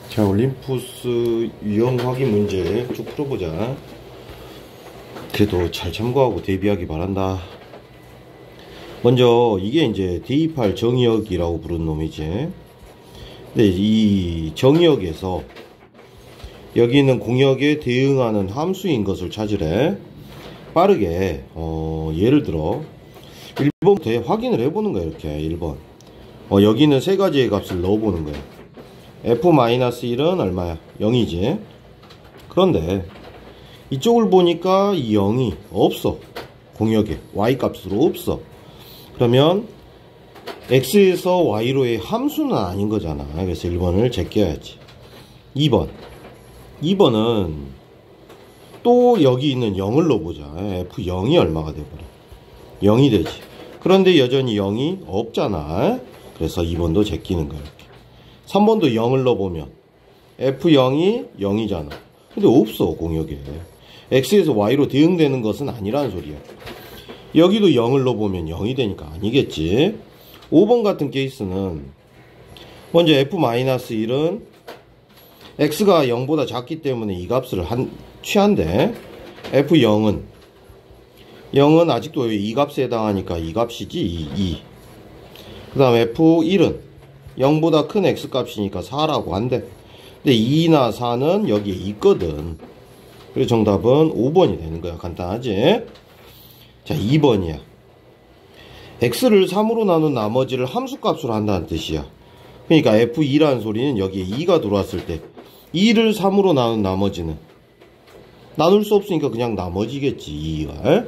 자, 올림푸스 유형 확인 문제 쭉 풀어보자. 그래도 잘 참고하고 대비하기 바란다. 먼저 이게 이제 대입할 정의역이라고 부르는 놈이지. 근데 이 정의역에서 여기 있는 공역에 대응하는 함수인 것을 찾으래. 빠르게 예를 들어 1번부터 확인을 해보는 거야. 이렇게 1번 여기는 세 가지의 값을 넣어보는 거야. f-1은 얼마야? 0이지. 그런데 이쪽을 보니까 이 0이 없어. 공역에 y값으로 없어. 그러면 x에서 y로의 함수는 아닌 거잖아. 그래서 1번을 제껴야지. 2번은 또 여기 있는 0을 넣어보자. f0이 얼마가 돼버려? 0이 되지. 그런데 여전히 0이 없잖아. 그래서 2번도 제끼는 거야. 이렇게. 3번도 0을 넣어보면 f0이 0이잖아. 근데 없어. 공역에 x에서 y로 대응되는 것은 아니라는 소리야. 여기도 0을 넣어보면 0이 되니까 아니겠지. 5번 같은 케이스는 먼저 f-1은 x가 0보다 작기 때문에 이 값을 취한대. f0은 아직도 이 값에 해당하니까 이 값이지. 2. 그 다음에 f1은 0보다 큰 x값이니까 4라고 한대. 근데 2나 4는 여기에 있거든. 그래서 정답은 5번이 되는 거야. 간단하지? 자, 2번이야. x를 3으로 나눈 나머지를 함수값으로 한다는 뜻이야. 그러니까 f2라는 소리는 여기에 2가 들어왔을 때 2를 3으로 나눈 나머지는 나눌 수 없으니까 그냥 나머지겠지. 2가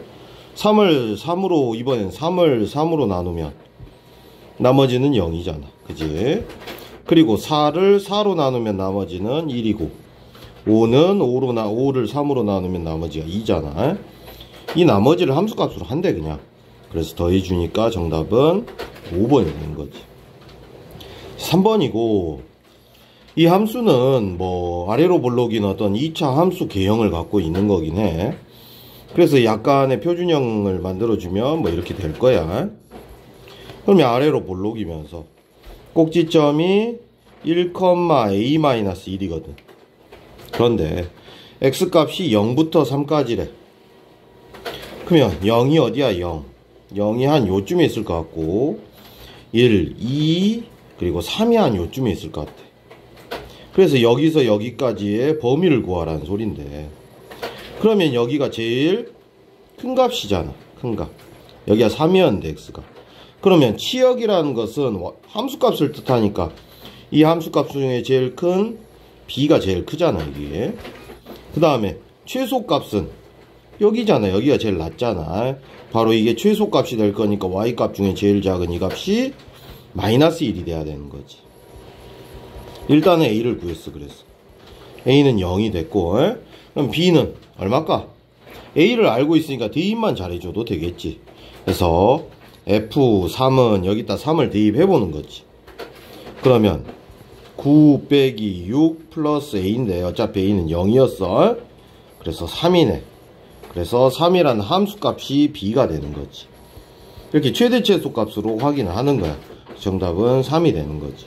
3을 3으로 이번엔 3을 3으로 나누면 나머지는 0이잖아. 그지? 그리고 4를 4로 나누면 나머지는 1이고 5를 3으로 나누면 나머지가 2잖아. 이 나머지를 함수값으로 한대 그냥. 그래서 더해주니까 정답은 5번이 되는 거지. 3번이고 이 함수는 뭐 아래로 볼록인 어떤 2차 함수 개형을 갖고 있는 거긴 해. 그래서 약간의 표준형을 만들어주면 뭐 이렇게 될 거야. 그러면 아래로 볼록이면서 꼭지점이 1,a-1이거든. 그런데 x값이 0부터 3까지래. 그러면 0이 어디야? 0이 한 요쯤에 있을 것 같고 1, 2 그리고 3이 한 요쯤에 있을 것 같아. 그래서 여기서 여기까지의 범위를 구하라는 소린데, 그러면 여기가 제일 큰 값이잖아. 큰 값. 여기가 3이었는데 x가. 그러면 치역이라는 것은 함수값을 뜻하니까 이 함수값 중에 제일 큰 b가 제일 크잖아. 이게. 그 다음에 최소값은 여기잖아. 여기가 제일 낮잖아. 바로 이게 최소값이 될 거니까 y값 중에 제일 작은 이 값이 -1이 돼야 되는 거지. 일단은 a를 구했어. 그래서 a는 0이 됐고, 그럼 b는 얼마일까? a를 알고 있으니까 대입만 잘해줘도 되겠지. 그래서 f3은 여기다 3을 대입해 보는 거지. 그러면 9 빼기 6 플러스 a인데 어차피 a는 0이었어. 그래서 3이네. 그래서 3이라는 함수값이 b가 되는 거지. 이렇게 최대 최소값으로 확인을 하는 거야. 정답은 3이 되는 거지.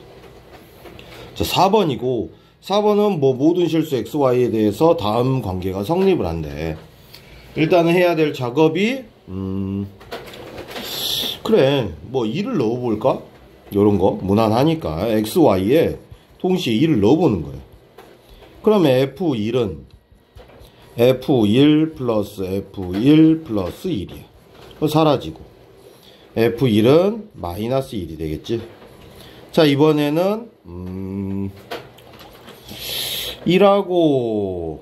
자, 4번이고 4번은 뭐 모든 실수 xy에 대해서 다음 관계가 성립을 한대. 일단은 해야 될 작업이 그래 뭐 2를 넣어볼까? 요런거 무난하니까 xy에 동시에 2를 넣어보는 거야. 그러면 f1은 f1 플러스 f1 플러스 1이야. 사라지고 f1은 마이너스 1이 되겠지. 자, 이번에는 1하고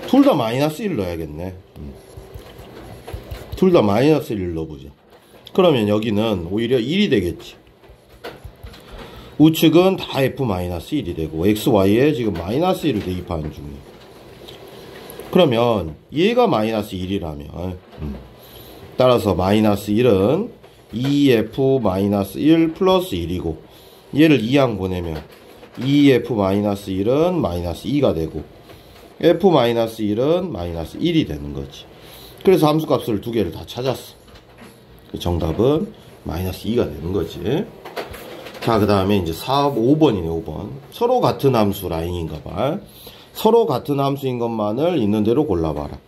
둘 다 마이너스 1 넣어야겠네. 둘 다 마이너스 1 넣어보자. 그러면 여기는 오히려 1이 되겠지. 우측은 다 f-1이 되고 xy에 지금 마이너스 1을 대입하는 중이야. 그러면 얘가 마이너스 1이라면 따라서 마이너스 1은 2f-1 플러스 1이고 얘를 2항 보내면 2f-1은 마이너스 2가 되고 f-1은 마이너스 1이 되는 거지. 그래서 함수값을 두 개를 다 찾았어. 정답은 마이너스 2가 되는 거지. 자, 그 다음에 이제 5번이네, 5번. 서로 같은 함수 라인인가 봐. 서로 같은 함수인 것만을 있는 대로 골라봐라.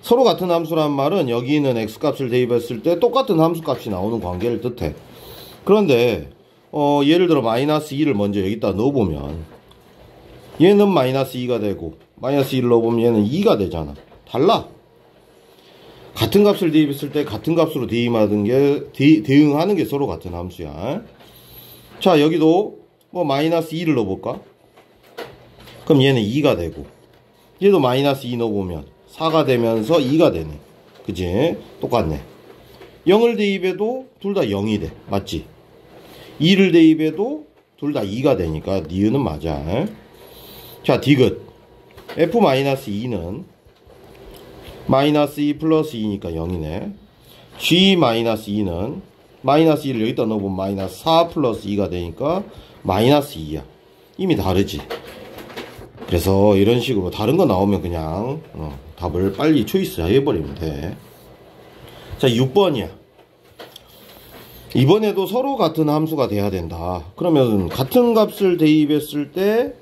서로 같은 함수란 말은 여기 있는 x값을 대입했을 때 똑같은 함수값이 나오는 관계를 뜻해. 그런데 예를 들어 마이너스 2를 먼저 여기다 넣어보면 얘는 마이너스 2가 되고 마이너스 2를 넣어보면 얘는 2가 되잖아. 달라. 같은 값을 대입했을 때 같은 값으로 대응하는 게 서로 같은 함수야. 자, 여기도 뭐 마이너스 2를 넣어볼까? 그럼 얘는 2가 되고 얘도 마이너스 2 넣어보면 4가 되면서 2가 되네. 그치? 똑같네. 0을 대입해도 둘 다 0이 돼. 맞지? 2를 대입해도 둘 다 2가 되니까 니은은 맞아. 자, 디귿 f-2는 마이너스 2 플러스 2니까 0이네. g-2는 마이너스 2를 여기다 넣어보면 마이너스 4 플러스 2가 되니까 마이너스 2야. 이미 다르지. 그래서 이런 식으로 다른 거 나오면 그냥 답을 빨리 초이스 해버리면 돼. 자, 6번이야. 이번에도 서로 같은 함수가 돼야 된다. 그러면 같은 값을 대입했을 때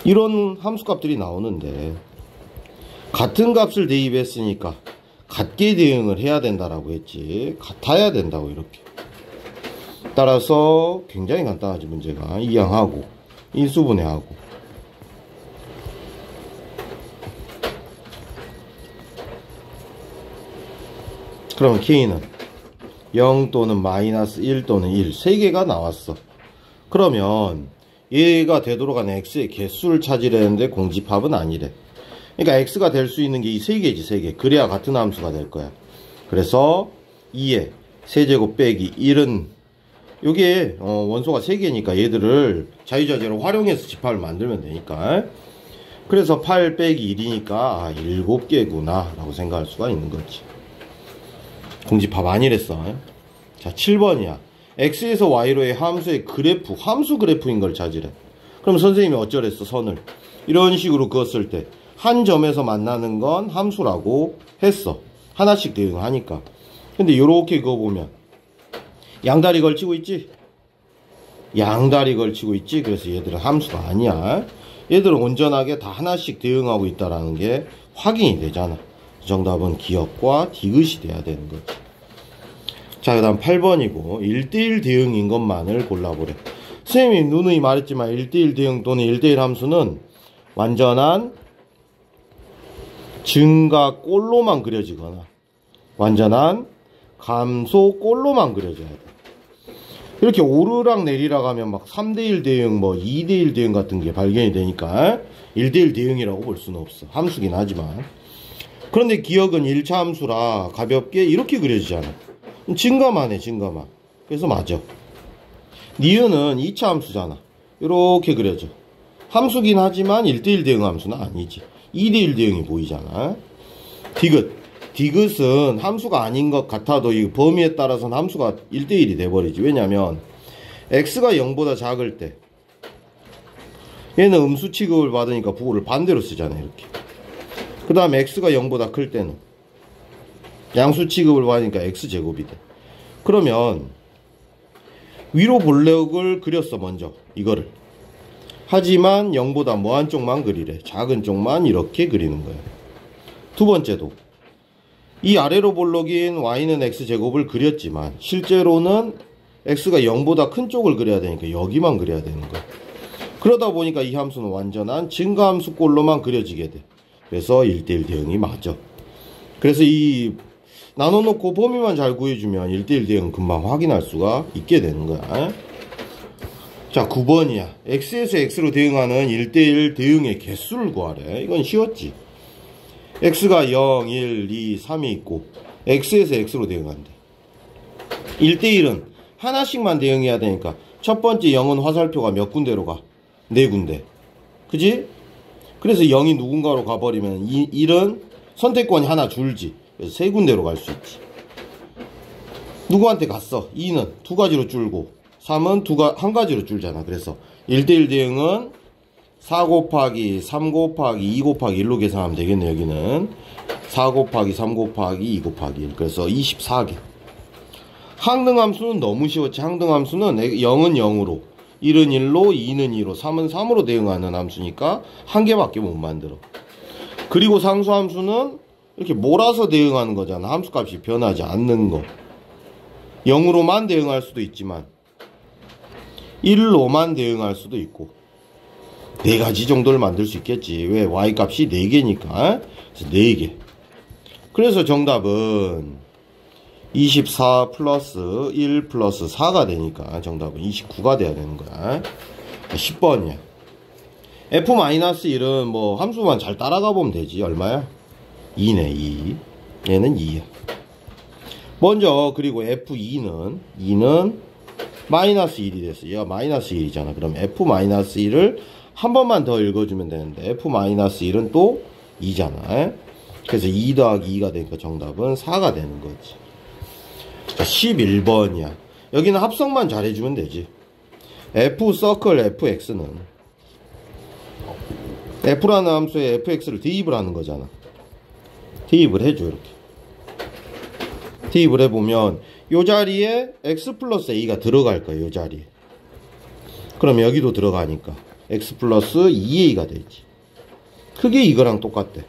이런 함수값들이 나오는데 같은 값을 대입했으니까 같게 대응을 해야 된다라고 했지. 같아야 된다고 이렇게. 따라서 굉장히 간단하지 문제가. 이항하고 인수분해하고. 그러면 K는 0 또는 마이너스 1 또는 1 3개가 나왔어. 그러면 얘가 되도록 하는 x의 개수를 찾으려는데 공집합은 아니래. 그러니까 x가 될 수 있는 게 이 3개지 3개. 그래야 같은 함수가 될 거야. 그래서 2의 세제곱 빼기 1은 요게 원소가 3개니까 얘들을 자유자재로 활용해서 집합을 만들면 되니까. 그래서 8 빼기 1이니까 7개구나 라고 생각할 수가 있는 거지. 공집합 아니랬어. 자, 7번이야. x에서 y로의 함수의 그래프, 함수 그래프인 걸 찾으래. 그럼 선생님이 어쩌랬어? 선을 이런 식으로 그었을 때 한 점에서 만나는 건 함수라고 했어. 하나씩 대응하니까. 근데 요렇게 그어보면 양다리 걸치고 있지? 양다리 걸치고 있지? 그래서 얘들은 함수가 아니야. 얘들은 온전하게 다 하나씩 대응하고 있다라는 게 확인이 되잖아. 정답은 기역과 디귿이 돼야 되는 거지. 자, 그 다음 8번이고 1대1 대응인 것만을 골라보래. 선생님이 누누이 말했지만 1대1 대응 또는 1대1 함수는 완전한 증가꼴로만 그려지거나 완전한 감소꼴로만 그려져야 돼. 이렇게 오르락 내리락 하면 막 3대1 대응 뭐 2대1 대응 같은 게 발견이 되니까 1대1 대응이라고 볼 수는 없어. 함수긴 하지만. 그런데 기억은 1차 함수라 가볍게 이렇게 그려지잖아. 증가만 해, 증가만. 그래서 맞아. 니은은 2차 함수잖아. 이렇게 그려져. 함수긴 하지만 1대1 대응 함수는 아니지. 2대1 대응이 보이잖아. 디귿. 디귿은 함수가 아닌 것 같아도 이 범위에 따라서는 함수가 1대1이 돼버리지. 왜냐면 x가 0보다 작을 때 얘는 음수 취급을 받으니까 부호를 반대로 쓰잖아. 이렇게. 그 다음에 x가 0보다 클 때는 양수 취급을 받으니까 x제곱이 돼. 그러면 위로 볼록을 그렸어. 먼저 이거를. 하지만 0보다 뭐한 쪽만 그리래. 작은 쪽만 이렇게 그리는 거야. 두 번째도 이 아래로 볼록인 y는 x제곱을 그렸지만 실제로는 x가 0보다 큰 쪽을 그려야 되니까 여기만 그려야 되는 거야. 그러다 보니까 이 함수는 완전한 증가함수꼴로만 그려지게 돼. 그래서 1대1 대응이 맞아. 그래서 이 나눠놓고 범위만 잘 구해주면 1대1 대응 금방 확인할 수가 있게 되는 거야. 자, 9번이야. x에서 x로 대응하는 1대1 대응의 개수를 구하래. 이건 쉬웠지. x가 0, 1, 2, 3이 있고 x에서 x로 대응한대. 1대1은 하나씩만 대응해야 되니까 첫 번째 0은 화살표가 몇 군데로 가? 4군데. 그지? 그래서 0이 누군가로 가버리면 1은 선택권이 하나 줄지. 그래서 3군데로 갈 수 있지. 누구한테 갔어? 2는 2가지로 줄고 3은 한 가지로 줄잖아. 그래서 1대1 대응은 4 곱하기 3 곱하기 2 곱하기 1로 계산하면 되겠네. 여기는 4 곱하기 3 곱하기 2 곱하기 1. 그래서 24개. 항등함수는 너무 쉬웠지. 항등함수는 0은 0으로, 1은 1로, 2는 2로, 3은 3으로 대응하는 함수니까 한 개밖에 못 만들어. 그리고 상수함수는 이렇게 몰아서 대응하는 거잖아. 함수값이 변하지 않는 거. 0으로만 대응할 수도 있지만 1로만 대응할 수도 있고 4가지 정도를 만들 수 있겠지. 왜? y값이 4개니까. 그래서 4개. 그래서 정답은 24 플러스 1 플러스 4가 되니까 정답은 29가 돼야 되는 거야. 10번이야. f-1은 뭐 함수만 잘 따라가 보면 되지. 얼마야? 2네. 2. 얘는 2야. 먼저 그리고 f2는 마이너스 1이 됐어. 얘가 마이너스 1이잖아. 그럼 f-1을 한 번만 더 읽어주면 되는데 f-1은 또 2잖아. 그래서 2 더하기 2가 되니까 정답은 4가 되는 거지. 자, 11번이야. 여기는 합성만 잘해주면 되지. f 서클 fx는 f라는 함수에 fx를 대입을 하는 거잖아. 대입을 해줘. 이렇게 대입을 해보면 요 자리에 x 플러스 a가 들어갈 거야. 요 자리에. 그럼 여기도 들어가니까 x 플러스 2a가 되지. 크게 이거랑 똑같대.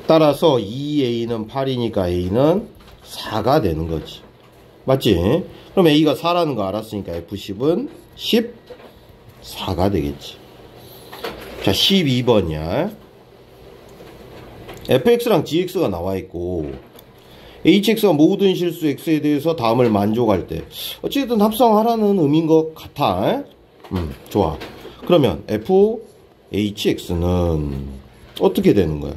따라서 2a는 8이니까 a는 4가 되는 거지. 맞지? 그럼 a가 4라는 거 알았으니까 f10은 14가 되겠지. 자, 12번이야. fx랑 gx가 나와 있고 hx가 모든 실수 x에 대해서 다음을 만족할 때 어쨌든 합성하라는 의미인 것 같아. 좋아. 그러면 fhx는 어떻게 되는 거야?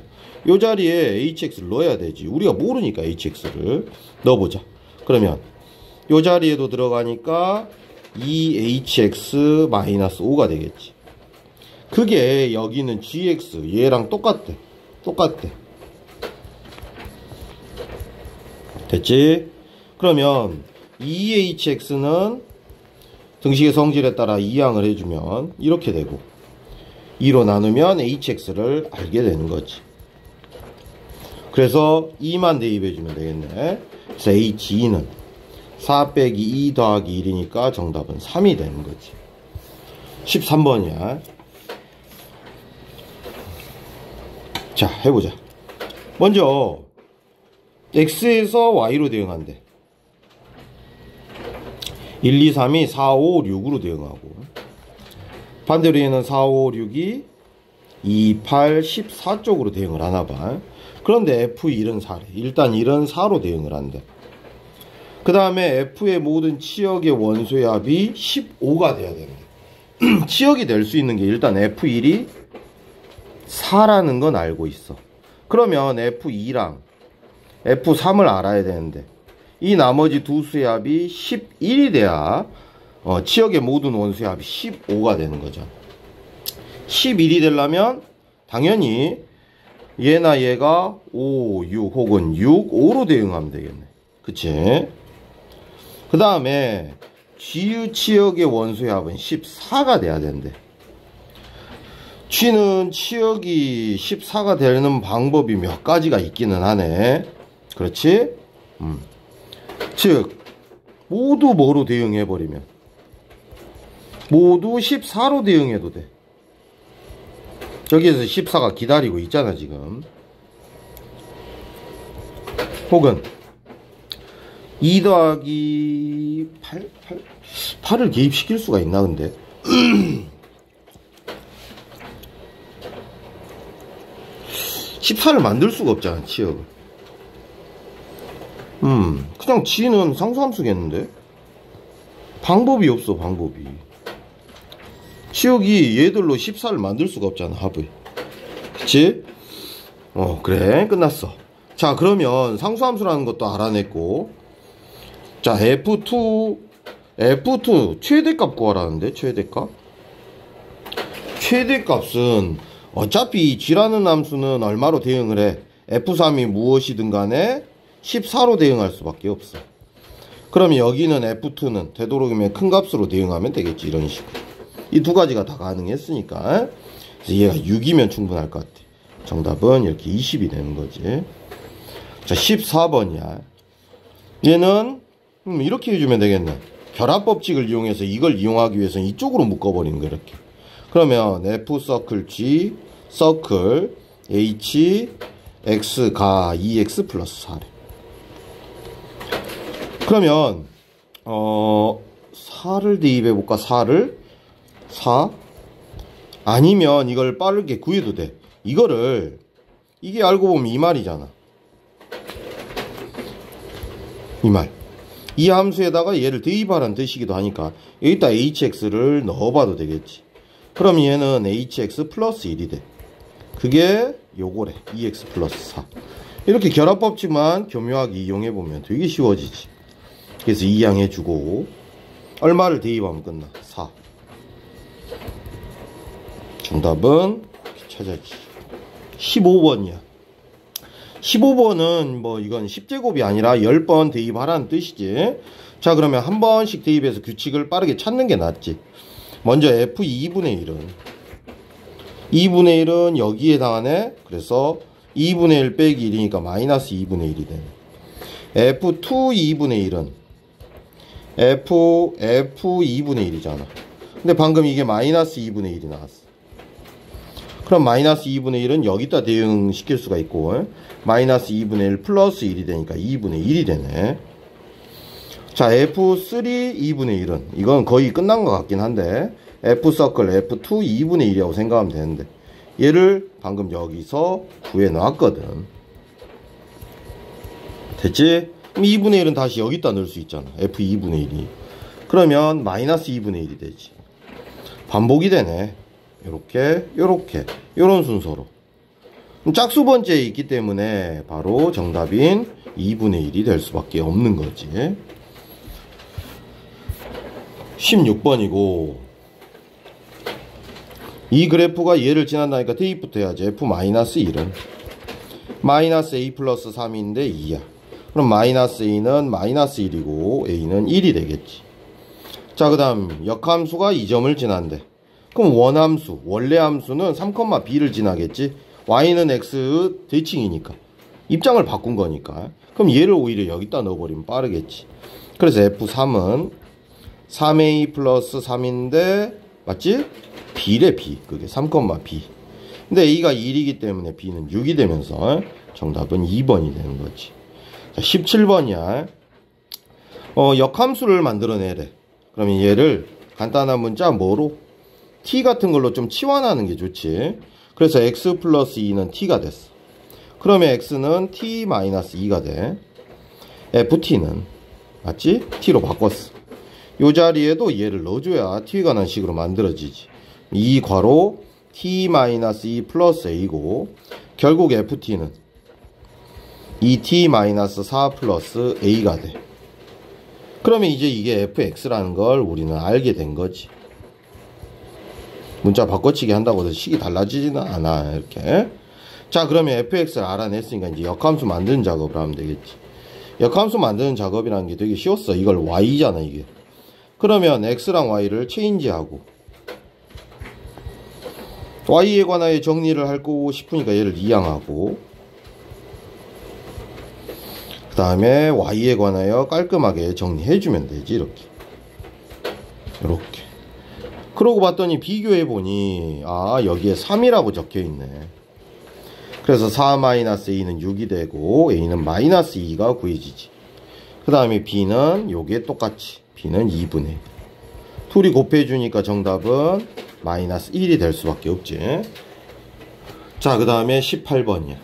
요 자리에 hx를 넣어야 되지. 우리가 모르니까 hx를 넣어보자. 그러면 요 자리에도 들어가니까 2hx-5가 되겠지. 그게 여기는 gx 얘랑 똑같대. 됐지? 그러면 2hx는 등식의 성질에 따라 이항을 해주면 이렇게 되고 2로 나누면 hx를 알게 되는 거지. 그래서 2만 대입해주면 되겠네. 그래서 h2는 4 빼기 2 더하기 1이니까 정답은 3이 되는 거지. 13번이야. 자, 해보자. 먼저 x에서 y로 대응한대. 1, 2, 3이 4, 5, 6으로 대응하고 반대로 얘는 4, 5, 6이 2, 8, 14 쪽으로 대응을 하나봐. 그런데 f1은 4래. 일단 1은 4로 대응을 한대. 그 다음에 f의 모든 치역의 원소의 합이 15가 돼야 되는데 치역이 될 수 있는 게 일단 f1이 4라는 건 알고 있어. 그러면 f2랑 f3을 알아야 되는데 이 나머지 두 수의 합이 11이 돼야 치역의 모든 원수의 합이 15가 되는 거죠. 11이 되려면 당연히 얘나 얘가 5, 6 혹은 6, 5로 대응하면 되겠네. 그치? 그 다음에 GU 치역의 원수의 합은 14가 돼야 된대. G는 치역이 14가 되는 방법이 몇 가지가 있기는 하네. 그렇지? 즉 모두 뭐로 대응해버리면 모두 14로 대응해도 돼. 저기에서 14가 기다리고 있잖아 지금. 혹은 2 더하기 8을 개입시킬 수가 있나 근데 14를 만들 수가 없잖아 치역을. 그냥 G는 상수함수겠는데? 방법이 없어 방법이. 치역이 얘들로 14를 만들 수가 없잖아 합을. 그치? 그래 끝났어. 자 그러면 상수함수라는 것도 알아냈고 자 F2 최대값 구하라는데 최대값은 어차피 G라는 함수는 얼마로 대응을 해? F3이 무엇이든 간에 14로 대응할 수밖에 없어. 그러면 여기는 F2는 되도록이면 큰 값으로 대응하면 되겠지. 이런 식으로 이 두 가지가 다 가능했으니까. 그래서 얘가 6이면 충분할 것 같아. 정답은 이렇게 20이 되는 거지. 자 14번이야. 얘는 이렇게 해주면 되겠네. 결합법칙을 이용해서 이걸 이용하기 위해서는 이쪽으로 묶어버리는 거야. 이렇게. 그러면 F 서클 G 서클 H X 가 2X 플러스 4래. 그러면 4를 대입해볼까? 4를 4 아니면 이걸 빠르게 구해도 돼. 이거를 이게 알고 보면 이 말이잖아. 이 말. 이 함수에다가 얘를 대입하라는 뜻이기도 하니까 여기다 hx를 넣어봐도 되겠지. 그럼 얘는 hx 플러스 1이 돼. 그게 요거래. 2x 플러스 4. 이렇게 결합법칙만 교묘하게 이용해보면 되게 쉬워지지. 그래서 이항해주고 얼마를 대입하면 끝나? 4. 정답은 찾아야지. 15번이야. 15번은 뭐 이건 10제곱이 아니라 10번 대입하라는 뜻이지. 자, 그러면 한 번씩 대입해서 규칙을 빠르게 찾는 게 낫지. 먼저 F 2분의 1은 2분의 1은 여기에 해당하네. 그래서 2분의 1 빼기 1이니까 마이너스 2분의 1이 되네. F2 2분의 1은 F 2분의 1이잖아. 근데 방금 이게 마이너스 2분의 1이 나왔어. 그럼 마이너스 2분의 1은 여기다 대응시킬 수가 있고 마이너스 2분의 1 플러스 1이 되니까 2분의 1이 되네. 자, F3 2분의 1은 이건 거의 끝난 것 같긴 한데 F 서클 F2 2분의 1이라고 생각하면 되는데 얘를 방금 여기서 구해 놨거든. 됐지? 그럼 2분의 1은 다시 여기다 넣을 수 있잖아. F 2분의 1이. 그러면 마이너스 2분의 1이 되지. 반복이 되네. 요렇게 요런 순서로. 짝수 번째에 있기 때문에 바로 정답인 2분의 1이 될 수밖에 없는 거지. 16번이고 이 그래프가 얘를 지난다니까 대입부터 해야지. F-1은 마이너스 A 플러스 3인데 2야. 그럼 마이너스 A는 마이너스 1이고 A는 1이 되겠지. 자, 그 다음 역함수가 이 점을 지난대. 그럼 원함수, 원래 함수는 3,b를 지나겠지. y는 x 대칭이니까 입장을 바꾼 거니까. 그럼 얘를 오히려 여기다 넣어버리면 빠르겠지. 그래서 F3은 3a 플러스 3인데 맞지? b래. b. 그게 3,b. 근데 a가 1이기 때문에 b는 6이 되면서 정답은 2번이 되는 거지. 자, 17번이야. 역함수를 만들어내래. 그러면 얘를 간단한 문자 뭐로? t 같은 걸로 좀 치환하는 게 좋지. 그래서 x 플러스 2는 t가 됐어. 그러면 x는 t 마이너스 2가 돼. ft는 맞지? t로 바꿨어. 요 자리에도 얘를 넣어줘야 t에 관한 식으로 만들어지지. 이 괄호 t 마이너스 2 플러스 a고 결국 ft는 2t 마이너스 4 플러스 a가 돼. 그러면 이제 이게 fx라는 걸 우리는 알게 된 거지. 문자 바꿔치기 한다고 해서 식이 달라지지는 않아. 이렇게. 자, 그러면 fx를 알아냈으니까 이제 역함수 만드는 작업을 하면 되겠지. 역함수 만드는 작업이라는 게 되게 쉬웠어. 이걸 y잖아, 이게. 그러면 x랑 y를 체인지하고 y에 관하여 정리를 하고 싶으니까 얘를 이항하고 그 다음에 y에 관하여 깔끔하게 정리해주면 되지. 이렇게. 그러고 봤더니 비교해보니 여기에 3이라고 적혀있네. 그래서 4-a는 6이 되고 a는 마이너스 2가 구해지지. 그 다음에 b는 요게 똑같이 b는 2분의 둘이 곱해주니까 정답은 마이너스 1이 될 수밖에 없지. 자, 그 다음에 18번이야.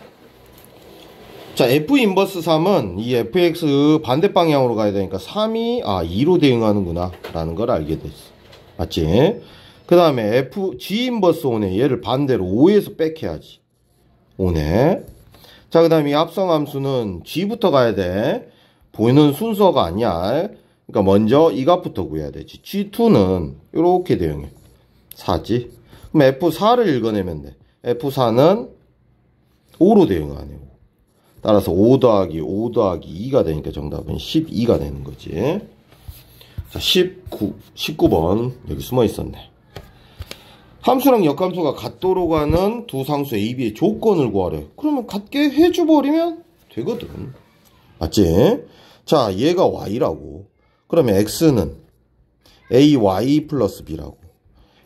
자, f 인버스 3은 이 fx 반대 방향으로 가야 되니까 3이 2로 대응하는구나 라는 걸 알게 됐어. 맞지? 그 다음에 G 인버스 5네. 얘를 반대로 5에서 뺏겨야지. 5네. 자, 그 다음에 이 합성함수는 G부터 가야 돼. 보이는 순서가 아니야. 그러니까 먼저 이 값부터 구해야 되지. G2는 이렇게 대응해. 4지. 그럼 F4를 읽어내면 돼. F4는 5로 대응하네. 따라서 5 더하기 5 더하기 2가 되니까 정답은 12가 되는 거지. 자, 19번 여기 숨어 있었네. 함수랑 역함수가 같도록 하는 두 상수 A, B의 조건을 구하래. 그러면 같게 해줘버리면 되거든. 맞지? 자, 얘가 y라고. 그러면 x는 ay 플러스 b라고.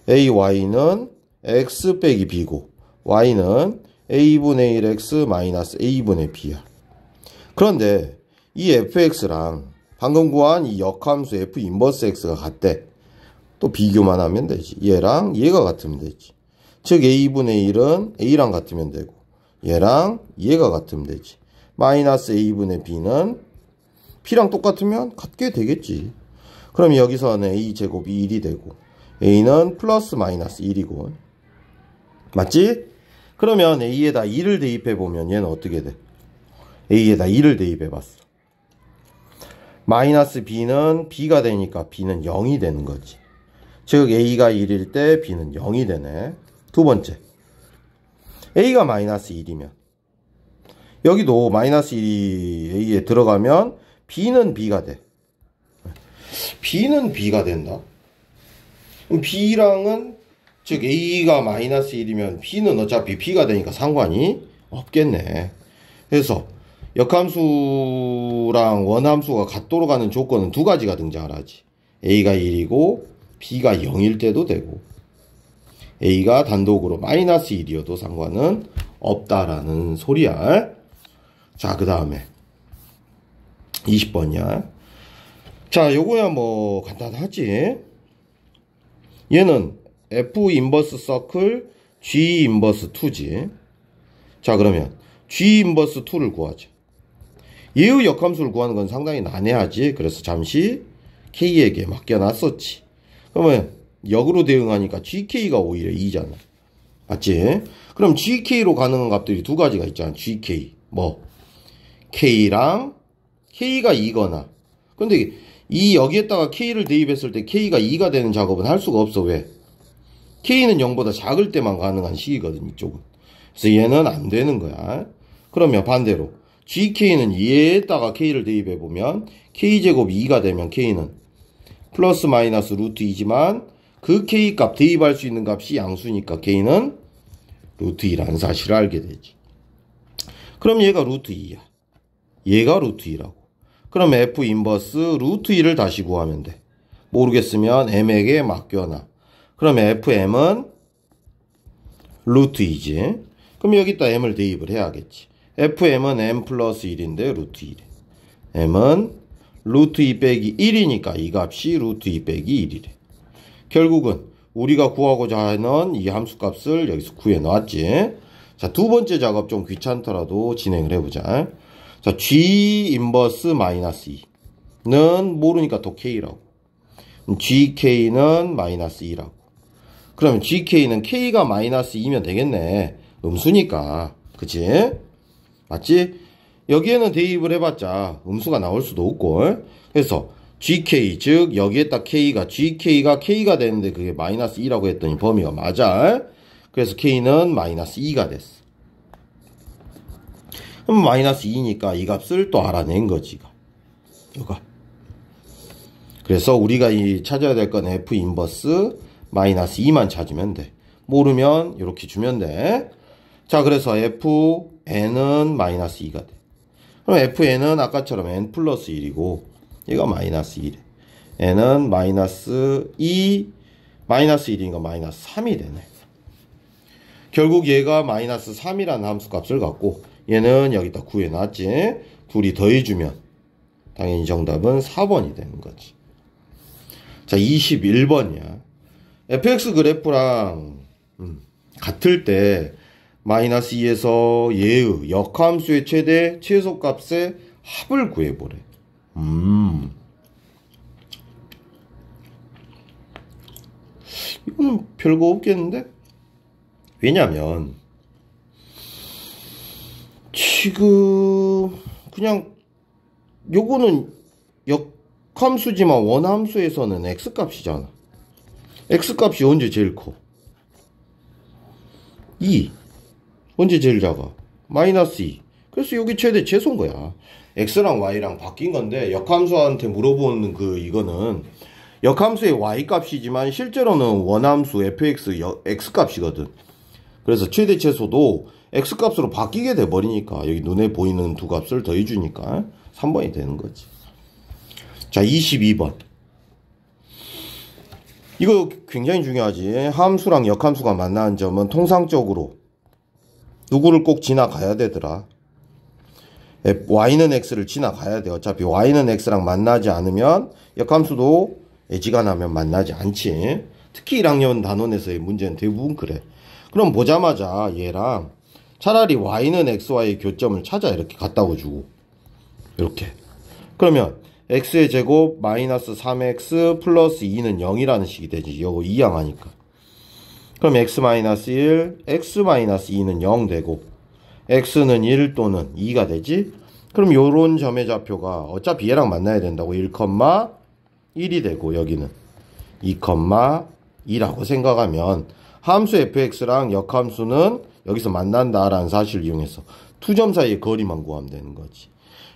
ay는 x 빼기 b고 y는 a분의 1x 마이너스 a분의 b야. 그런데 이 fx랑 방금 구한 이 역함수 f 인버스 x가 같대. 또 비교만 하면 되지. 얘랑 얘가 같으면 되지. 즉 a분의 1은 a랑 같으면 되고 얘랑 얘가 같으면 되지. 마이너스 a분의 b는 p랑 똑같으면 같게 되겠지. 그럼 여기서는 a제곱이 1이 되고 a는 플러스 마이너스 1이고 맞지? 그러면 a에다 2를 대입해보면 얘는 어떻게 돼? a에다 2를 대입해봤어. 마이너스 b는 b가 되니까 b는 0이 되는 거지. 즉 a가 1일 때 b는 0이 되네. 두 번째, a가 마이너스 1이면 여기도 마이너스 1이 a에 들어가면 b는 b가 돼. b는 b가 된다. 그럼 b랑은 즉 a가 마이너스 1이면 b는 어차피 b가 되니까 상관이 없겠네. 그래서 역함수랑 원함수가 같도록 하는 조건은 두 가지가 등장을 하지. a가 1이고 b가 0일 때도 되고 a가 단독으로 마이너스 1이어도 상관은 없다라는 소리야. 자, 그 다음에 20번이야. 자, 요거야 뭐 간단하지. 얘는 f 인버스 서클 g 인버스 2지. 자, 그러면 g 인버스 2를 구하자. 얘의 역함수를 구하는 건 상당히 난해하지. 그래서 잠시 k에게 맡겨놨었지. 그러면 역으로 대응하니까 gk가 오히려 2잖아. 맞지? 그럼 gk로 가능한 값들이 두 가지가 있잖아. gk 뭐 k랑 k가 2거나. 근데 이 여기에다가 k를 대입했을 때 k가 2가 되는 작업은 할 수가 없어. 왜? k는 0보다 작을 때만 가능한 식이거든, 이쪽은. 그래서 얘는 안 되는 거야. 그러면 반대로 gk는 얘에다가 k를 대입해보면 k제곱이 2가 되면 k는 플러스 마이너스 루트 2지만 그 k 값 대입할 수 있는 값이 양수니까 k는 루트 2라는 사실을 알게 되지. 그럼 얘가 루트 2야. 얘가 루트 2라고. 그럼 f 인버스 루트 2를 다시 구하면 돼. 모르겠으면 m에게 맡겨놔. 그럼 fm은 루트 2지. 그럼 여기다 m을 대입을 해야겠지. fm은 m 플러스 1인데 루트 1이래. m은 루트 2 빼기 1이니까 이 값이 루트 2 빼기 1이래. 결국은 우리가 구하고자 하는 이 함수값을 여기서 구해놨지. 자, 두 번째 작업 좀 귀찮더라도 진행을 해보자. 자, g 인버스 마이너스 2는 모르니까 또 k라고. gk는 마이너스 2라고. 그러면 gk는 k가 마이너스 2면 되겠네. 음수니까. 그치? 맞지? 여기에는 대입을 해봤자 음수가 나올 수도 없고. 그래서 gk, 즉 여기에다 k가 gk가 k가 되는데 그게 마이너스 2라고 했더니 범위가 맞아. 그래서 k는 마이너스 2가 됐어. 그럼 마이너스 2니까 이 값을 또 알아낸 거지. 이거. 그래서 우리가 찾아야 될 건 f 인버스 마이너스 2만 찾으면 돼. 모르면 이렇게 주면 돼. 자, 그래서 fn은 마이너스 2가 돼. 그럼 fn은 아까처럼 n 플러스 1이고 얘가 마이너스 1에 n은 마이너스 2 마이너스 1이니까 마이너스 3이 되네. 결국 얘가 마이너스 3이라는 함수값을 갖고 얘는 여기다 구해놨지. 둘이 더해주면 당연히 정답은 4번이 되는 거지. 자, 21번이야. fx 그래프랑 같을 때 마이너스 2에서 얘의 역함수의 최대 최소값의 합을 구해보래. 이거는 별거 없겠는데? 왜냐면 지금 그냥 요거는 역함수지만 원함수에서는 x값이잖아. x값이 언제 제일 커? 2. 언제 제일 작아? 마이너스 2. 그래서 여기 최대 최소인 거야. x랑 y랑 바뀐 건데 역함수한테 물어보는 이거는 역함수의 y값이지만 실제로는 원함수 fx x값이거든. 그래서 최대 최소도 x값으로 바뀌게 돼버리니까 여기 눈에 보이는 두 값을 더해주니까 3번이 되는 거지. 자, 22번. 이거 굉장히 중요하지. 함수랑 역함수가 만나는 점은 통상적으로 누구를 꼭 지나가야 되더라. y는 x를 지나가야 돼. 어차피 y는 x랑 만나지 않으면 역함수도 애지간하면 만나지 않지. 특히 1학년 단원에서의 문제는 대부분 그래. 그럼 보자마자 얘랑 차라리 y는 x와의 교점을 찾아 이렇게 갖다고 주고 이렇게. 그러면 x의 제곱 마이너스 3x 플러스 2는 0이라는 식이 되지. 이거 2항하니까. 그럼 x-1, x-2는 0 되고 x는 1 또는 2가 되지. 그럼 요런 점의 좌표가 어차피 얘랑 만나야 된다고 1,1이 되고 여기는 2,2라고 생각하면 함수 fx랑 역함수는 여기서 만난다라는 사실을 이용해서 두 점 사이의 거리만 구하면 되는 거지.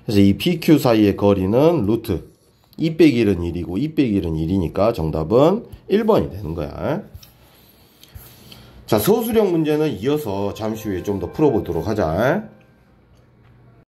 그래서 이 PQ 사이의 거리는 루트 2 빼기 1은 1이고 2 빼기 1은 1이니까 정답은 1번이 되는 거야. 자, 서술형 문제는 이어서 잠시 후에 좀 더 풀어보도록 하자.